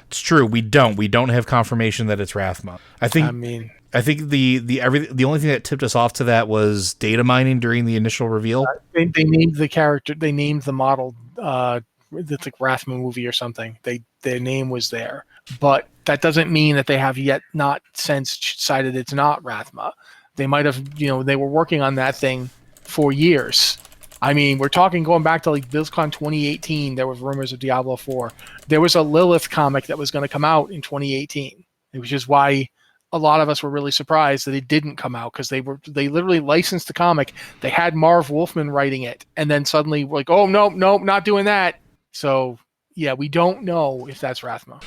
It's true. We don't have confirmation that it's Rathma. I think the only thing that tipped us off to that was data mining during the initial reveal. They named the character. They named the model. It's like Rathma movie or something. Their name was there, but that doesn't mean that they have yet not since decided it's not Rathma. They might have. They were working on that thing for years. I mean, we're talking going back to like BlizzCon 2018. There was rumors of Diablo 4. There was a Lilith comic that was going to come out in 2018, which is why a lot of us were really surprised that it didn't come out because they literally licensed the comic. They had Marv Wolfman writing it, and then suddenly we're like, oh no, not doing that. So yeah, we don't know if that's Rathma.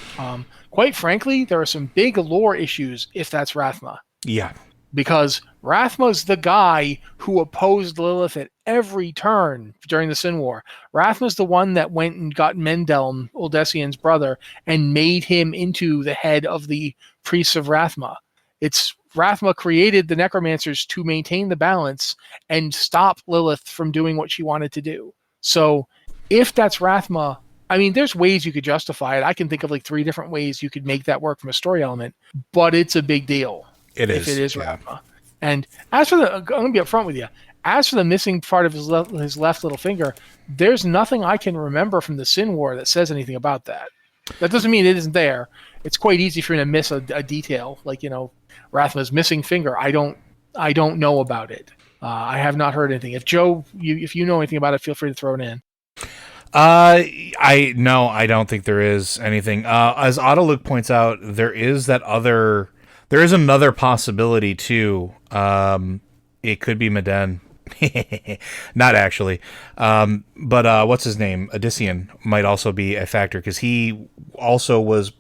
Quite frankly, there are some big lore issues if that's Rathma. Yeah. Because Rathma's the guy who opposed Lilith at every turn during the Sin War. Rathma's the one that went and got Mendeln, Uldesian's brother, and made him into the head of the priests of Rathma. It's Rathma created the necromancers to maintain the balance and stop Lilith from doing what she wanted to do. So if that's Rathma, I mean, there's ways you could justify it. I can think of like 3 different ways you could make that work from a story element, but it's a big deal if it is Rathma. And as for I'm going to be upfront with you. As for the missing part of his left little finger, there's nothing I can remember from the Sin War that says anything about that. That doesn't mean it isn't there. It's quite easy for you to miss a detail, like, Rathma's missing finger. I don't know about it. I have not heard anything. If Joe, if you know anything about it, feel free to throw it in. I don't think there is anything. As Autoluke points out, there is another possibility too. It could be Meden. Not actually. But what's his name? Odyssean might also be a factor because he also was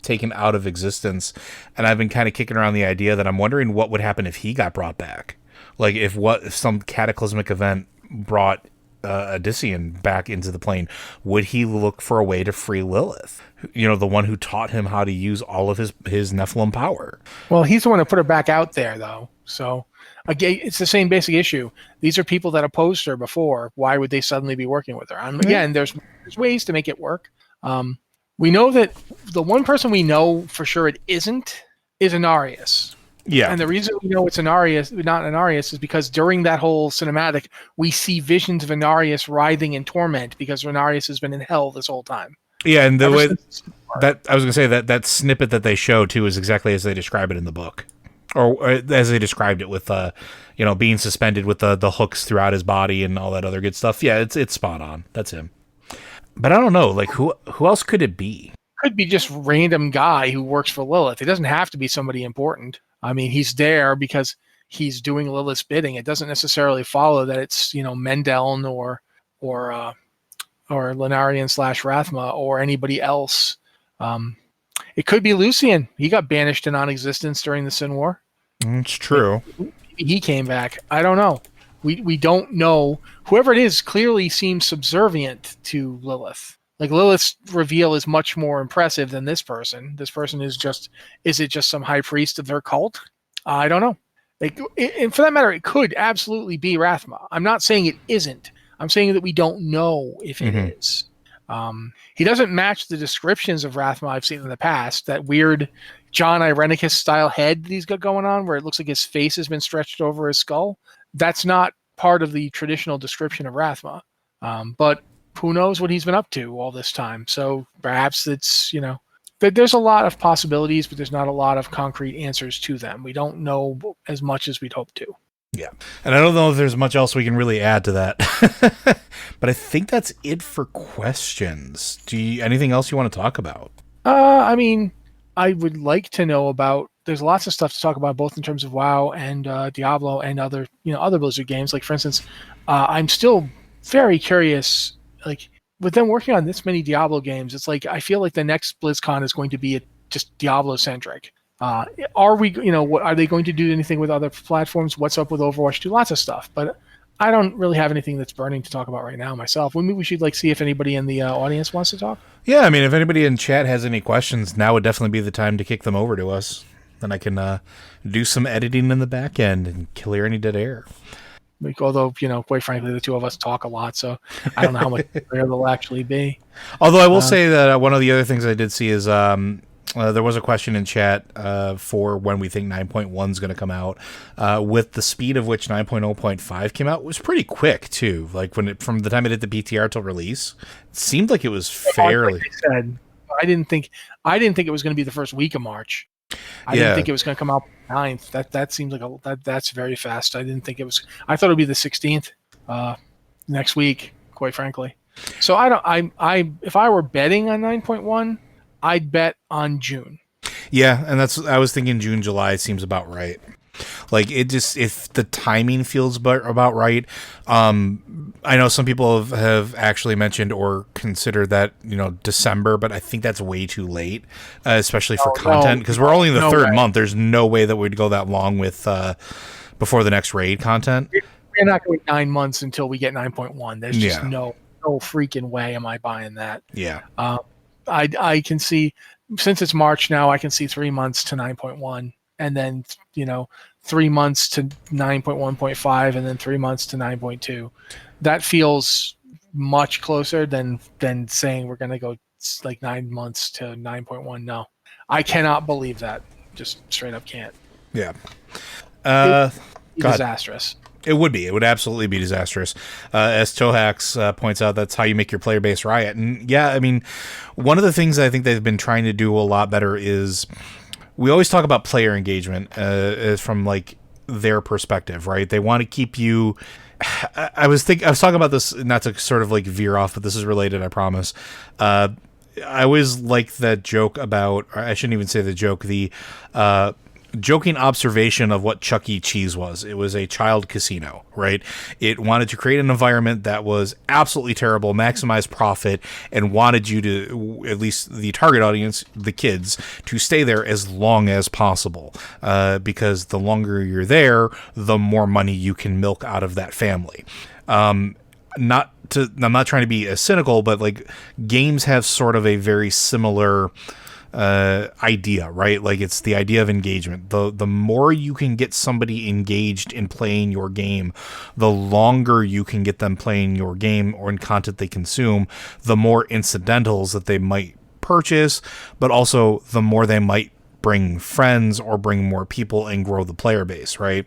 taken out of existence. And I've been kind of kicking around the idea that I'm wondering what would happen if he got brought back. Like if some cataclysmic event brought Odyssean back into the plane, would he look for a way to free Lilith? The one who taught him how to use all of his Nephilim power. Well, he's the one who put her back out there, though. So, again, it's the same basic issue. These are people that opposed her before. Why would they suddenly be working with her? Again, there's ways to make it work. We know that the one person we know for sure it isn't is Inarius. Yeah. And the reason we know it's Inarius, not Inarius, is because during that whole cinematic, we see visions of Inarius writhing in torment because Inarius has been in hell this whole time. Yeah, and the way that I was going to say that snippet that they show too is exactly as they describe it in the book, or as they described it with being suspended with the hooks throughout his body and all that other good stuff. Yeah, it's spot on. That's him. But I don't know, like who else could it be? Could be just random guy who works for Lilith. It doesn't have to be somebody important. I mean, he's there because he's doing Lilith's bidding. It doesn't necessarily follow that it's Mendeln or Lunarian / Rathma or anybody else. It could be Lucian. He got banished to non-existence during the Sin War. It's true. He came back. I don't know. We don't know. Whoever it is clearly seems subservient to Lilith. Like Lilith's reveal is much more impressive than this person. This person is it just some high priest of their cult? I don't know. And for that matter, it could absolutely be Rathma. I'm not saying it isn't. I'm saying that we don't know if it is. He doesn't match the descriptions of Rathma I've seen in the past. That weird John Irenicus style head that he's got going on where it looks like his face has been stretched over his skull. That's not part of the traditional description of Rathma. But who knows what he's been up to all this time. So perhaps it's, there's a lot of possibilities, but there's not a lot of concrete answers to them. We don't know as much as we'd hope to. Yeah. And I don't know if there's much else we can really add to that. But I think that's it for questions. Anything else you want to talk about? I mean, I would like to know about, there's lots of stuff to talk about, both in terms of WoW and Diablo and other Blizzard games. Like, for instance, I'm still very curious, like, with them working on this many Diablo games, it's like, I feel like the next BlizzCon is going to be just Diablo-centric. Are they going to do anything with other platforms? What's up with Overwatch 2? Lots of stuff, but I don't really have anything that's burning to talk about right now myself. Maybe we should see if anybody in the audience wants to talk. Yeah, I mean, if anybody in chat has any questions, now would definitely be the time to kick them over to us. Then I can do some editing in the back end and clear any dead air. Although, quite frankly, the two of us talk a lot, so I don't know how much there there'll actually be. Although I will say that one of the other things I did see is there was a question in chat for when we think 9.1 is going to come out. With the speed of which 9.0.5 came out, it was pretty quick too. Like from the time it hit the PTR till release, it seemed like it was fairly. Like I said, I didn't think it was going to be the first week of March. I didn't think it was going to come out 9th. That seems like that's very fast. I didn't think it was. I thought it would be the 16th next week. Quite frankly, so if I were betting on 9.1. I'd bet on June. Yeah, and I was thinking June, July seems about right. Like if the timing feels about right. I know some people have actually mentioned or considered that December, but I think that's way too late, especially for content because we're only in the third month. There's no way that we'd go that long with before the next raid content. We're not going 9 months until we get 9.1. There's just no freaking way am I buying that. Yeah. I can see, since it's March now, I can see 3 months to 9.1. and then 3 months to 9.1.5, and then 3 months to 9.2. That feels much closer than saying we're going to go like 9 months to 9.1. No, I cannot believe that. Just straight up can't. Yeah. Disastrous. It would be. It would absolutely be disastrous. As Tohax points out, that's how you make your player base riot. And yeah, I mean, one of the things I think they've been trying to do a lot better is we always talk about player engagement from like their perspective, right? They want to keep you. I was talking about this, not to sort of like veer off, but this is related, I promise. I always like that joke about, or I shouldn't even say the joke, the joking observation of what Chuck E. Cheese was. It was a child casino, right? It wanted to create an environment that was absolutely terrible, maximize profit, and wanted you to, at least the target audience, the kids, to stay there as long as possible. Because the longer you're there, the more money you can milk out of that family. I'm not trying to be cynical, but like games have sort of a very similar idea, right? Like it's the idea of engagement. The more you can get somebody engaged in playing your game, the longer you can get them playing your game or in content they consume, the more incidentals that they might purchase, but also the more they might bring friends or bring more people and grow the player base, right?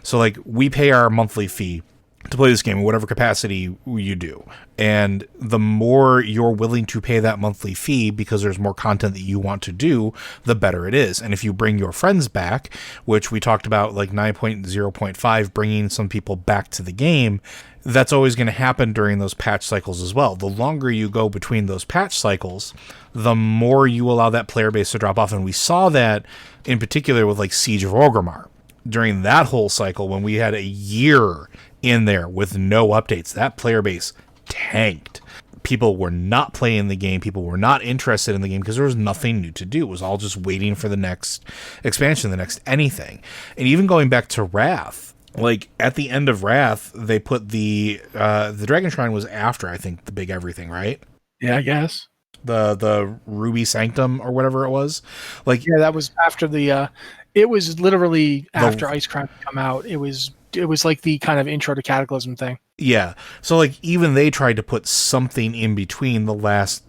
So like we pay our monthly fee to play this game in whatever capacity you do. And the more you're willing to pay that monthly fee because there's more content that you want to do, the better it is. And if you bring your friends back, which we talked about like 9.0.5, bringing some people back to the game, that's always going to happen during those patch cycles as well. The longer you go between those patch cycles, the more you allow that player base to drop off. And we saw that in particular with like Siege of Orgrimmar. During that whole cycle, when we had a year in there with no updates, that player base tanked. People were not playing the game. People were not interested in the game because there was nothing new to do. It was all just waiting for the next expansion, the next anything. And even going back to Wrath, like at the end of Wrath, they put the Dragon Shrine was after, I think, the big everything, right? Yeah, I guess. The Ruby Sanctum or whatever it was. Like, yeah, that was after the it was literally after Ice Crown had come out. It was like the kind of intro to Cataclysm thing. Yeah. So like even they tried to put something in between the last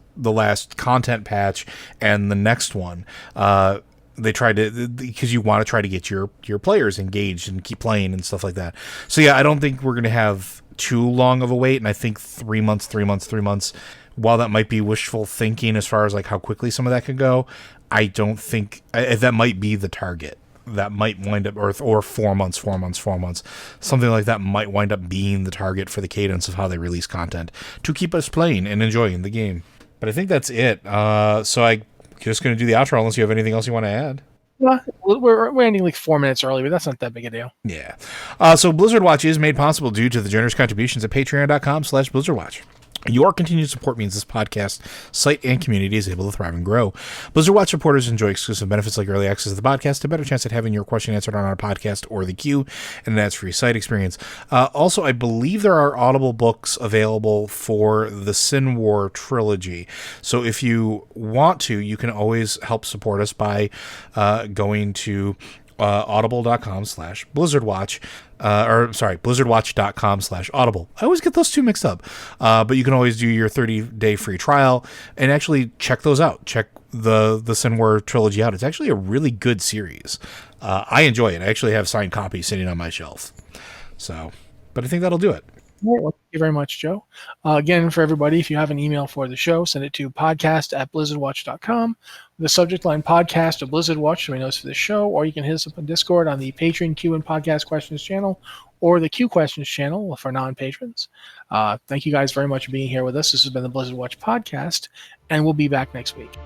content patch and the next one. They tried to, because you want to try to get your players engaged and keep playing and stuff like that. So yeah, I don't think we're going to have too long of a wait. And I think 3 months, while that might be wishful thinking as far as like how quickly some of that could go, I don't think that might be the target. That might wind up, or 4 months, something like that might wind up being the target for the cadence of how they release content to keep us playing and enjoying the game. But I think that's it. So I'm just going to do the outro unless you have anything else you want to add. Well, we're ending like 4 minutes early, but that's not that big a deal. Yeah. So Blizzard Watch is made possible due to the generous contributions at patreon.com/BlizzardWatch. Your continued support means this podcast, site, and community is able to thrive and grow. Blizzard Watch supporters enjoy exclusive benefits like early access to the podcast, a better chance at having your question answered on our podcast or the queue, and an ads-free site experience. Also, I believe there are Audible books available for the Sin War trilogy. So if you want to, you can always help support us by going to audible.com/BlizzardWatch. BlizzardWatch.com/audible. I always get those two mixed up. But you can always do your 30-day free trial and actually check those out. Check the Sin War trilogy out. It's actually a really good series. I enjoy it. I actually have signed copies sitting on my shelf. So, but I think that'll do it. Well, thank you very much, Joe. Again, for everybody, if you have an email for the show, send it to podcast@blizzardwatch.com. The subject line podcast of Blizzard Watch, so we know it's for the show, or you can hit us up on Discord on the Patreon Q and Podcast Questions channel or the Q Questions channel for non-patrons. Thank you guys very much for being here with us. This has been the Blizzard Watch podcast, and we'll be back next week.